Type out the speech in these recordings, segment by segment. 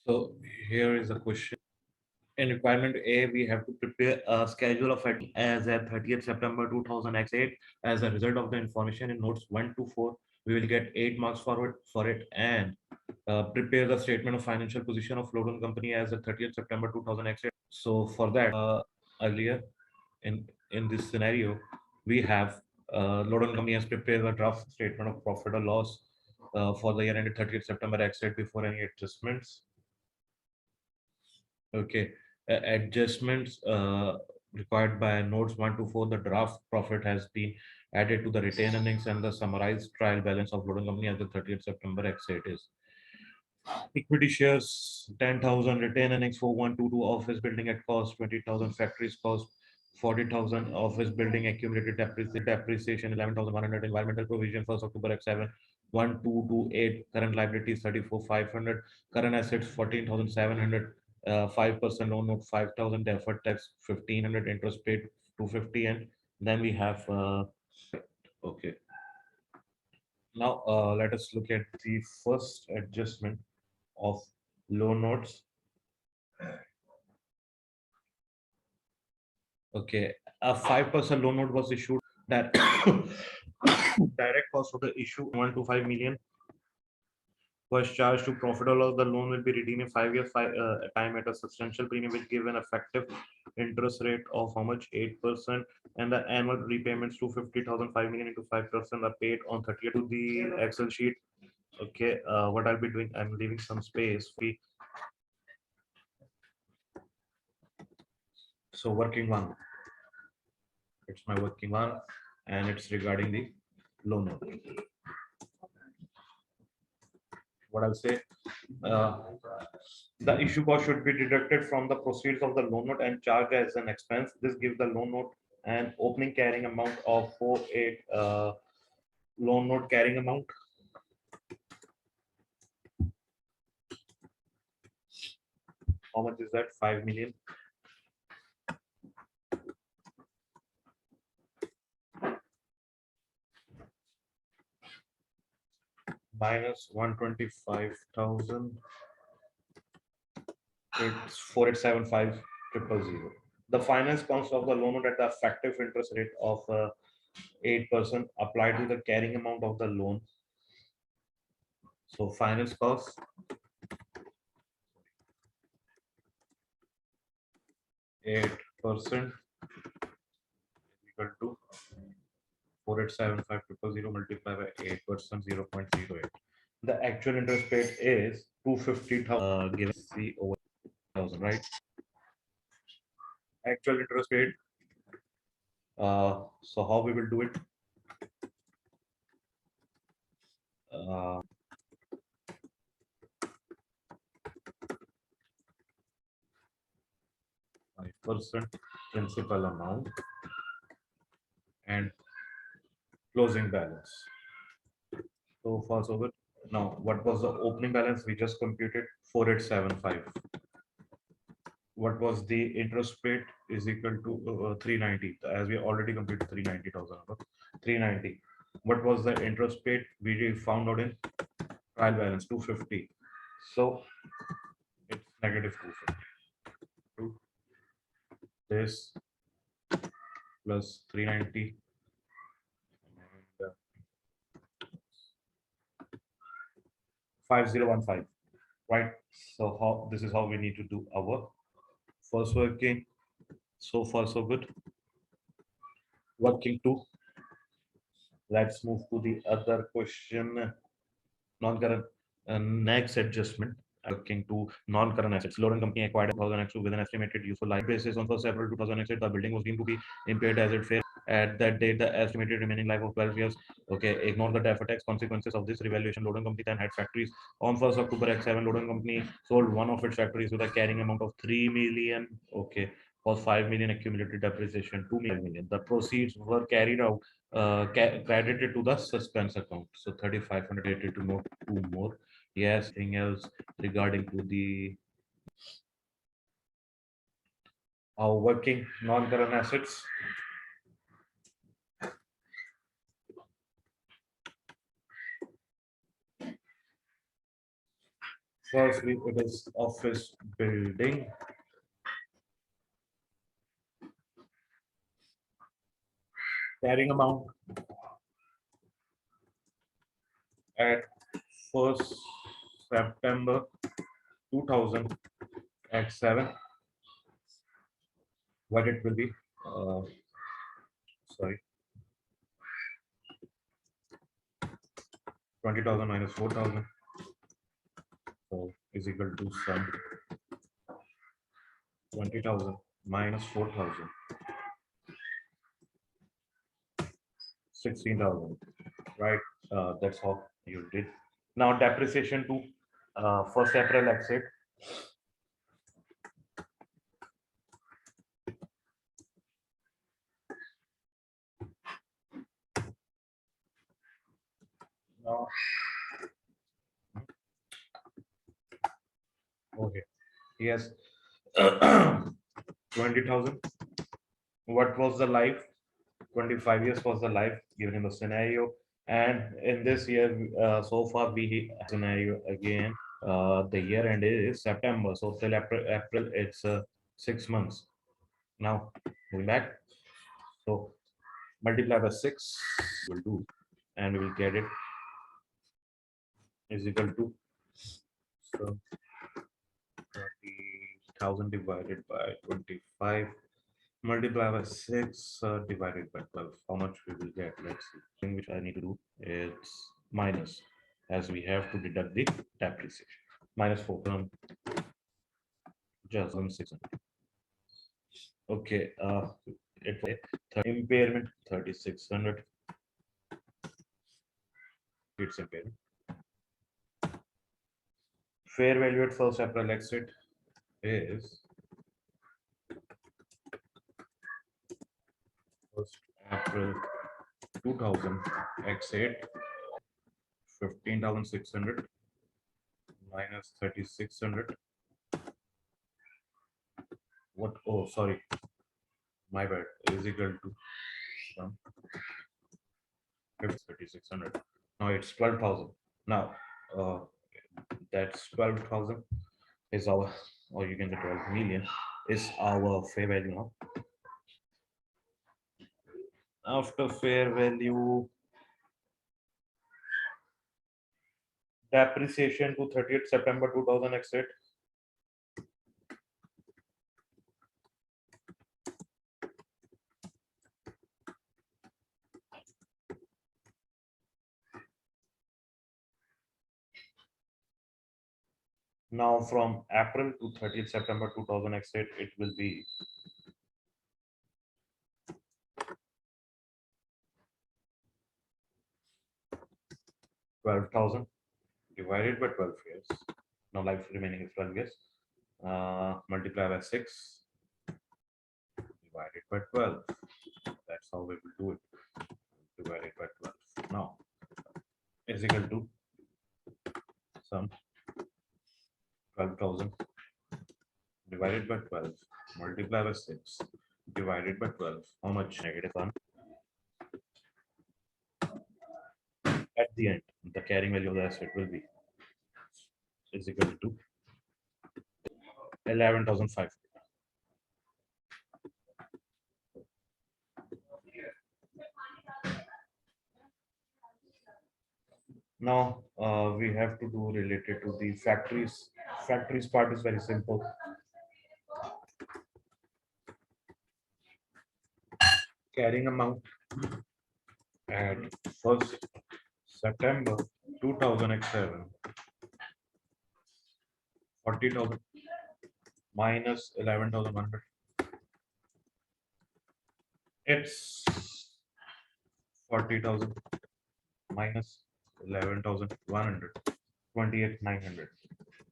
So here is a question. In requirement A, we have to prepare a schedule of admin as at 30th September 2008. As a result of the information in notes 1 to 4, we will get 8 marks for it and prepare the statement of financial position of loan company as of 30th September 2008. So for that, earlier in this scenario, we have loan company has prepared a draft statement of profit or loss for the year ended 30th September X date before any adjustments. Okay, adjustments required by notes 1 to 4. The draft profit has been added to the retained earnings and the summarized trial balance of loan company as the 30th September X date is equity shares 10,000, retained earnings for 122, office building at cost 20,000, factories cost 40,000, office building accumulated depreciation 11,100, environmental provision 1st October X7 1228, current liabilities 34,500, current assets 14,700, 5% loan note 5,000, deferred tax 1,500, interest paid 250, and then we have okay. Now let us look at the first adjustment of loan notes. Okay, a 5% loan note was issued that direct cost of the issue 1 to 5 million was charged to profit or loss. The loan will be redeemed in 5 years time at a substantial premium, which give an effective interest rate of how much 8%, and the annual repayments to 50,000 5 million into 5% are paid on 30th to the Excel sheet. Okay, what I'll be doing, I'm leaving some space. So working one, it's my working one, and it's regarding the loan note. What I'll say, the issue cost should be deducted from the proceeds of the loan note and charged as an expense. This gives the loan note an opening carrying amount of 48 loan note carrying amount. How much is that? 5 million. Minus 125,000. It's 4875,000. The finance cost of the loan note at the effective interest rate of 8% applied to the carrying amount of the loan. So finance cost 8% equal to 4875,000 multiplied by 8%, 0.08. The actual interest paid is 250,000 given C over 1,000, right? Actual interest paid. So how we will do it? 5% principal amount and closing balance. So far so good. Now, what was the opening balance? We just computed 4875. What was the interest paid is equal to 390, as we already completed 390,000. 390. What was the interest paid? We found out in trial balance 250. So it's negative 250. This plus 390 and 5015, right? So how this is how we need to do our first working. So far so good. Working two. Let's move to the other question. Non-current next adjustment. Working to non-current assets. Loan company acquired 2002 with an estimated useful life basis on 1st April 2008. The building was deemed to be impaired as it failed. At that date, the estimated remaining life of 12 years. Okay, ignore the deferred tax consequences of this revaluation. Loan company then had factories. On 1st October X7, Loan company sold one of its factories with a carrying amount of 3 million. Okay, for 5 million accumulated depreciation, 2 million. The proceeds were carried out, credited to the suspense account. So 3,500 related to note 2 more. Yes, anything else regarding to the our working non-current assets? Firstly, it is office building. Carrying amount at 1st September 2000 at 7. What it will be? Uh, Sorry, 20,000 minus 4,000. So is equal to sum 20,000 minus 4,000, 16,000. Right? That's how you did. Now depreciation to 1st April exit. Now, okay. Yes. 20,000. What was the life? 25 years was the life given in the scenario. And in this year, so far we scenario again. The year end is September. So till April it's 6 months. Now, going back. So multiply by 6 will do, and we will get it is equal to, so 20,000 divided by 25 multiply by 6 divided by 12. How much we will get? Let's see. Thing which I need to do is minus, as we have to deduct the depreciation. Minus 4 from just 1,600. Okay, it impairment 3,600. It's impairment. Fair value at 1st April exit is 1st April 2000 exit 15,600 minus 3,600. What? Oh, sorry, my bad. Is equal to um, 3,600. Now it's 12,000. Now, uh, that's 12,000 is our, or you can get 12 million is our fair value now. After fair value, depreciation to 30th September 2000 exit. Now from April to 30th September 2000 exit, it will be 12,000 divided by 12 years. Now life remaining is 12 years. Multiply by 6 divided by 12. That's how we will do it. Divided by 12. Now is equal to sum 12,000 divided by 12 multiply by 6 divided by 12. How much? -1. At the end, the carrying value of the asset will be is equal to 11,500. Now we have to do related to the factories. Factories part is very simple. Carrying amount at 1st September 2007, 40,000 minus 11,100. It's 40,000 minus 11,100, 28,900.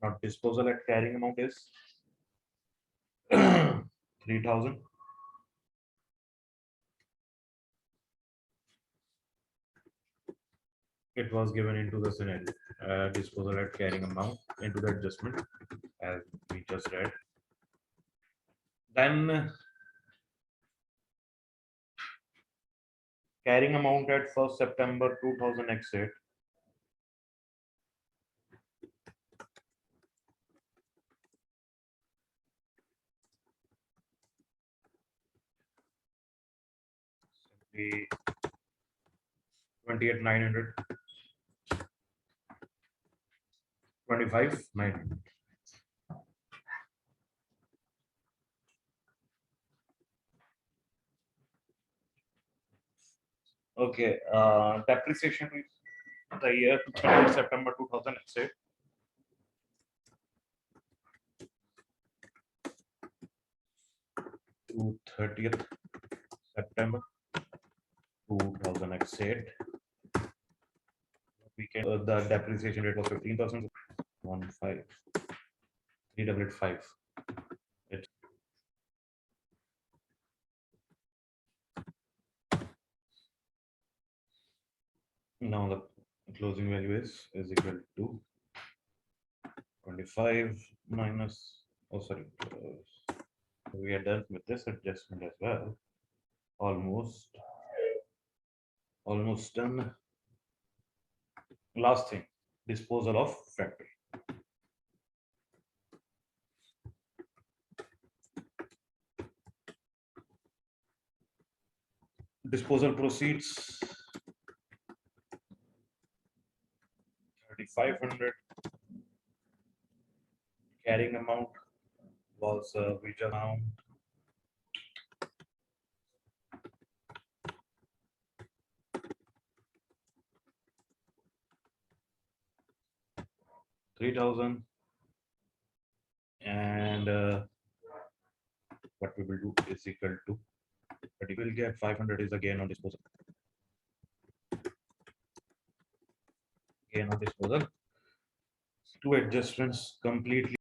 Now disposal at carrying amount is 3,000. It was given into the scenario. Disposal at carrying amount into the adjustment as we just read. Then carrying amount at 1st September 2000 exit be 28,900, 25,900. Okay, depreciation is the year 30th September 2006. To 30th September 2008. We can the depreciation rate was 15,000. 15355. It's now the closing value is equal to 25 minus. Oh, sorry. We are done with this adjustment as well. Almost done. Last thing, disposal of factory. Disposal proceeds 3,500. Carrying amount was which amount? 3,000. And what we will do is equal to, but you will get 500 is again on disposal. Again on disposal. Two adjustments completely.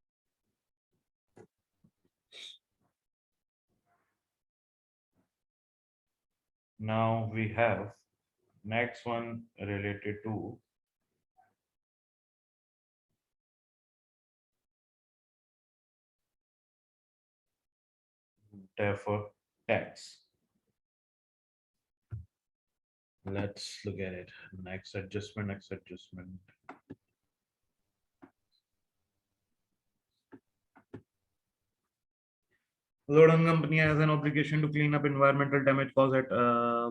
Now we have next one related to deferred tax. Let's look at it. Next adjustment. Loading company has an obligation to clean up environmental damage caused at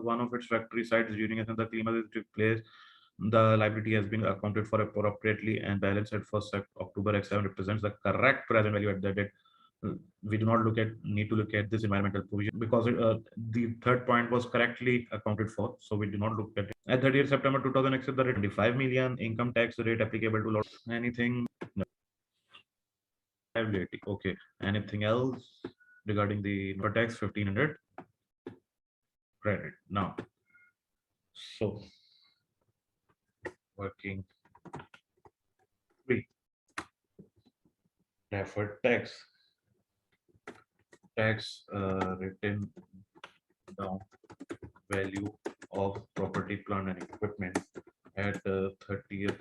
one of its factory sites during the cleanup that took place. The liability has been accounted for appropriately and balanced at 1st October X7 represents the correct present value at that date. We do not need to look at this environmental provision because the third point was correctly accounted for. So we do not look at it. At 30th September 2000, the rate 25 million income tax rate applicable to anything. No. Liability. Okay. Anything else regarding the tax 1,500 credit now. So working free deferred tax written down value of property, plant and equipment at 30th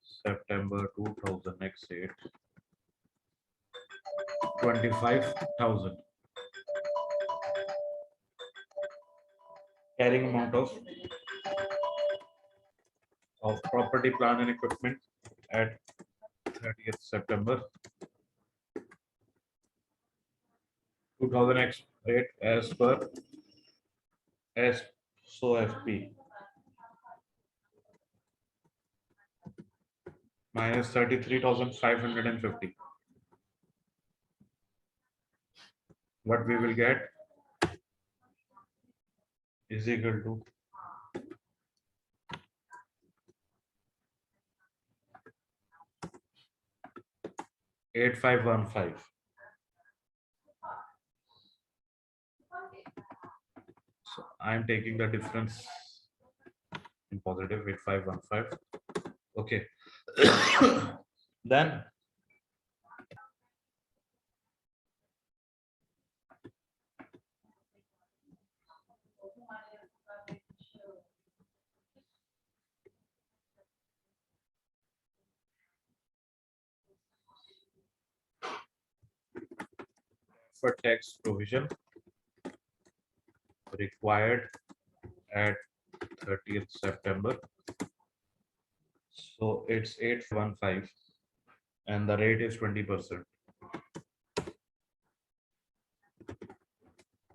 September 2008 25,000. Carrying amount of property, plant and equipment at 30th September 2008 as per SOFP minus 33,550. What we will get is equal to 8,515. So I am taking the difference in positive 8,515. Okay. Then for tax provision required at 30th September. So it's 815 and the rate is 20%.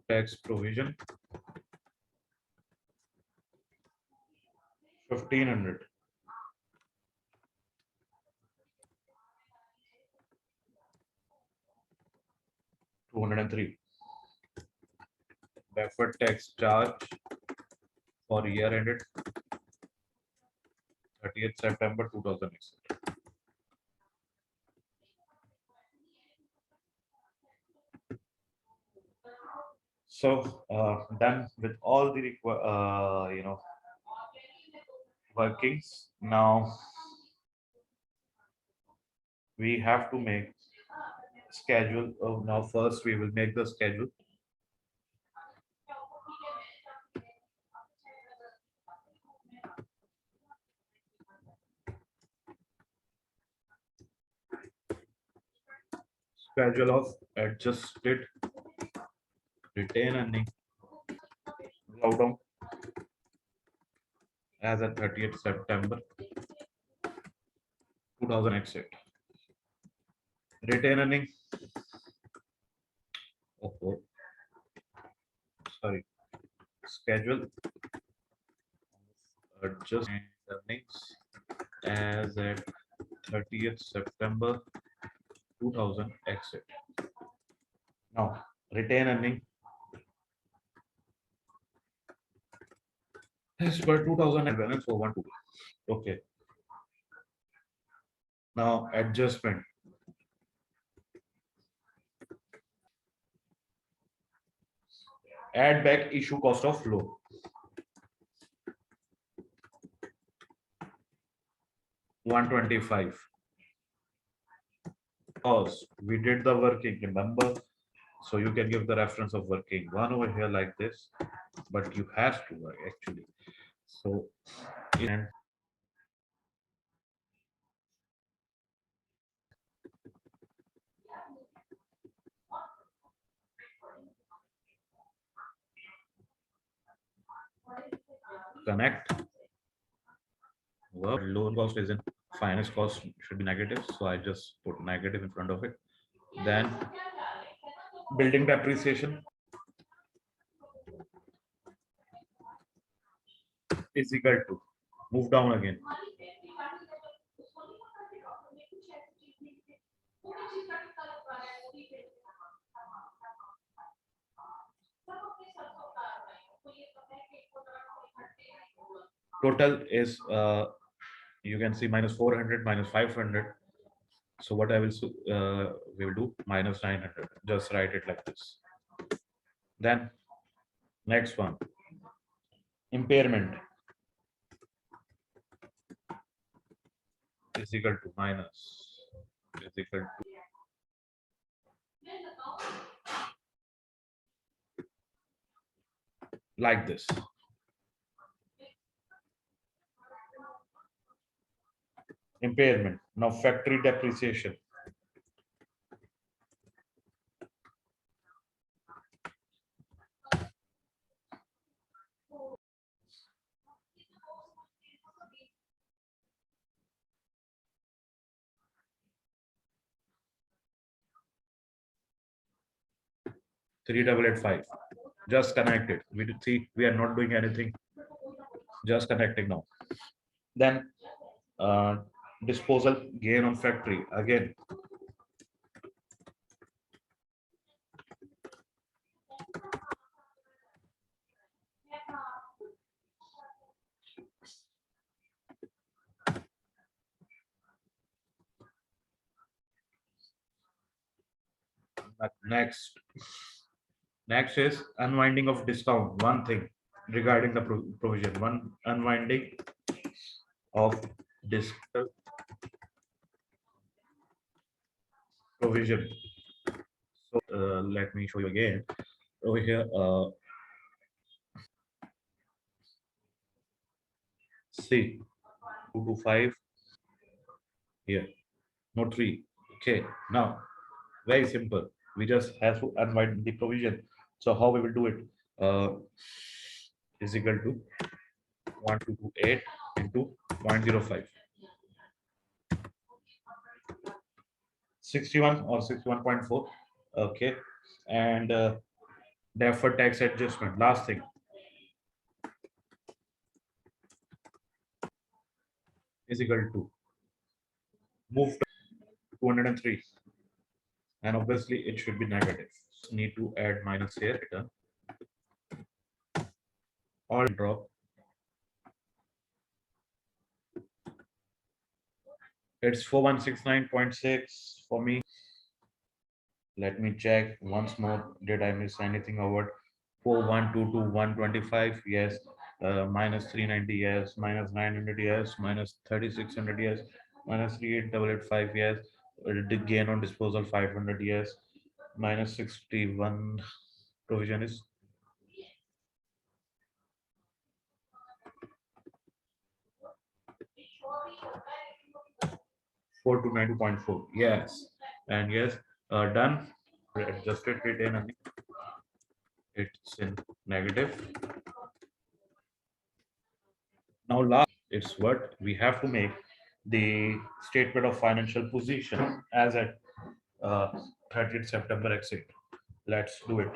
Tax provision 1500. 203. Deferred tax charge for year ended 30th September 2006. So done with all the workings. Now we have to make schedule. Now first we will make the schedule. Schedule of adjusted retain earning down as at 30th September 2008. Retain earning. Oh, sorry. Schedule adjusted earnings as at 30th September 2008. Now, retain earning as per 2000 balance for 1 2. Okay. Now, adjustment. Add back issue cost of loan. 125. Because we did the working, remember? So you can give the reference of working one over here like this, but you have to work actually. So, and connect work loan cost is in finance cost should be negative. So I just put negative in front of it. Then building depreciation is equal to move down again. Total is you can see minus 400 minus 500. So what I will we will do minus 900. Just write it like this. Then next one, impairment is equal to minus is equal to like this. Impairment. Now factory depreciation. Three double eight five. Just connect it. We do see we are not doing anything. Just connecting now. Then disposal gain on factory again. Next is unwinding of discount. One thing regarding the provision. One unwinding of discount provision. So let me show you again over here. See 2 to 5 here, no 3. Okay, now very simple. We just have to unwind the provision. So how we will do it? Is equal to 1228 into 0.05. 61 or 61.4. Okay, and deferred tax adjustment. Last thing. is equal to move to 203, and obviously it should be negative. So need to add minus here, return or drop. It's 4169.6 for me. Let me check once more. Did I miss anything over? 4122 125, yes. Minus 390, yes. Minus 900, yes. Minus 3600, yes. Minus 38885, yes. The gain on disposal 500, yes. Minus 61 provision is 4292.4, yes. And yes, done. Adjusted retain earning. It's in negative. Now, last, it's what we have to make the statement of financial position as at 30th September exit. Let's do it.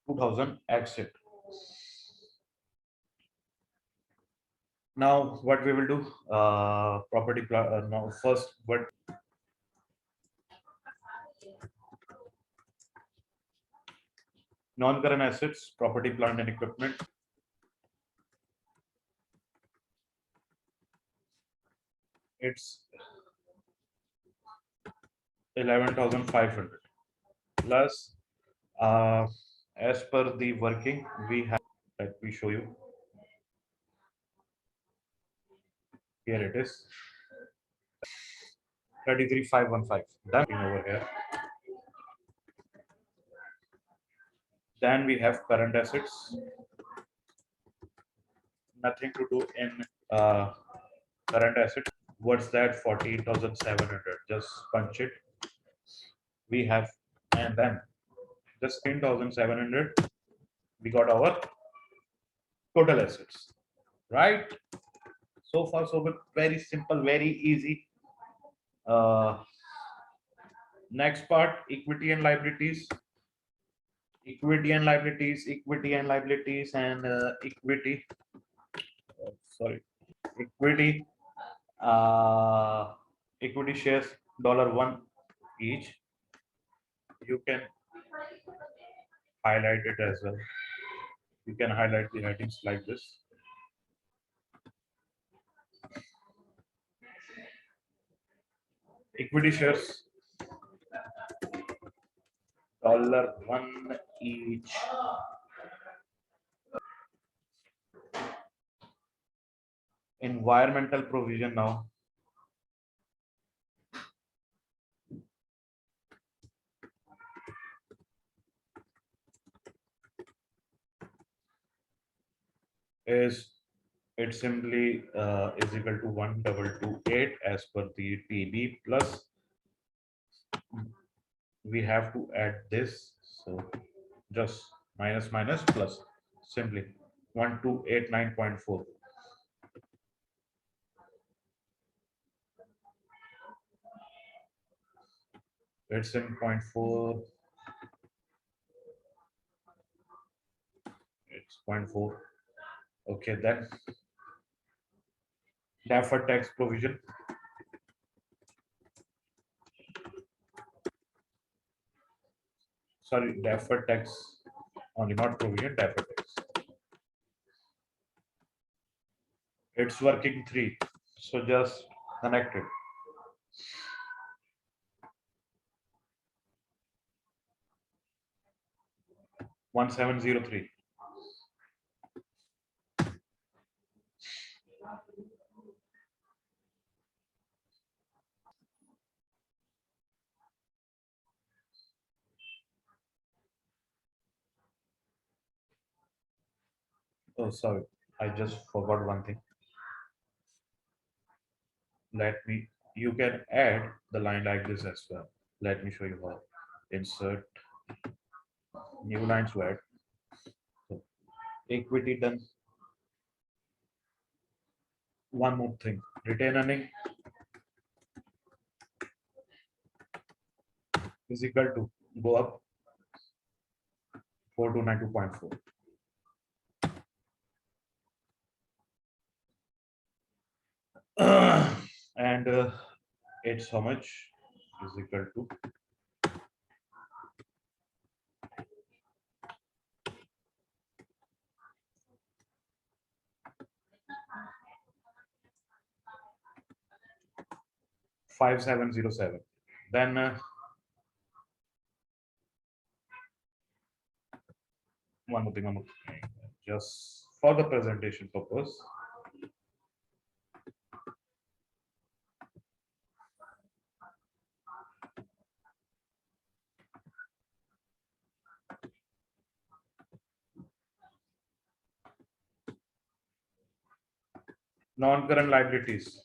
$2,000 exit. Now, what we will do? Now, first, what non-current assets, property, plant, and equipment. It's 11,500 plus. As per the working, we have. Let me show you. Here it is. 33,515. Done over here. Then we have current assets. Nothing to do in current assets. What's that? 14,700. Just punch it. We have, and then just 10,700. We got our total assets, right? So far, so good. Very simple, very easy. Next part, equity and liabilities. Equity and liabilities, equity and liabilities, and equity. Sorry, equity. Equity shares $1 each. You can highlight it as well. You can highlight the headings like this. Equity shares $1 each. Environmental provision now. Is it simply is equal to 1228 as per the TB plus we have to add this, so just minus minus plus simply 1289.4. It's in 0.4. It's 0.4. Okay, then deferred tax provision. Sorry, deferred tax only, not provision, deferred tax. It's working 3, so just connect it. 1703. Oh, sorry, I just forgot one thing. You can add the line like this as well. Let me show you how. Insert new lines to add. So, equity done. One more thing. Retain earning. is equal to go up 4292.4. And it's how much is equal to 5707. Then one more thing, just for the presentation purpose. Non-current liabilities.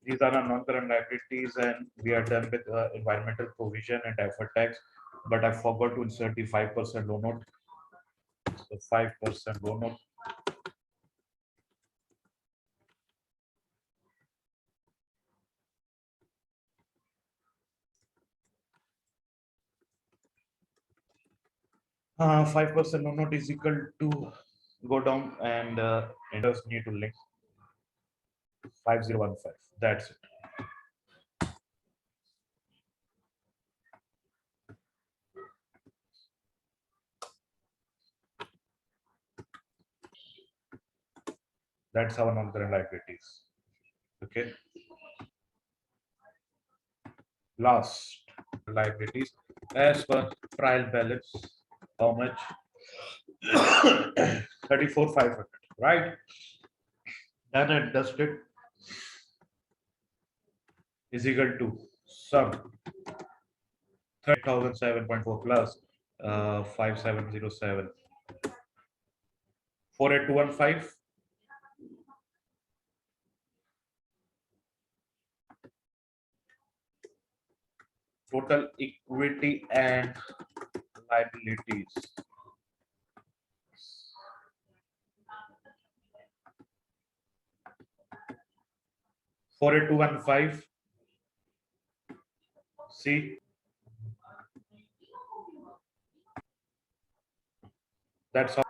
These are our non-current liabilities, and we are done with environmental provision and deferred tax. But I forgot to insert the 5% loan note. So 5% loan note. Uh, 5% loan note is equal to go down, and interest need to link 5015. That's it. That's our non-current liabilities. Okay. Last liabilities as per trial balance. How much? 34,500. Right. Then adjusted is equal to sum 30,007.4 plus 5707 48215. Total equity and liabilities. 48215. See, that's how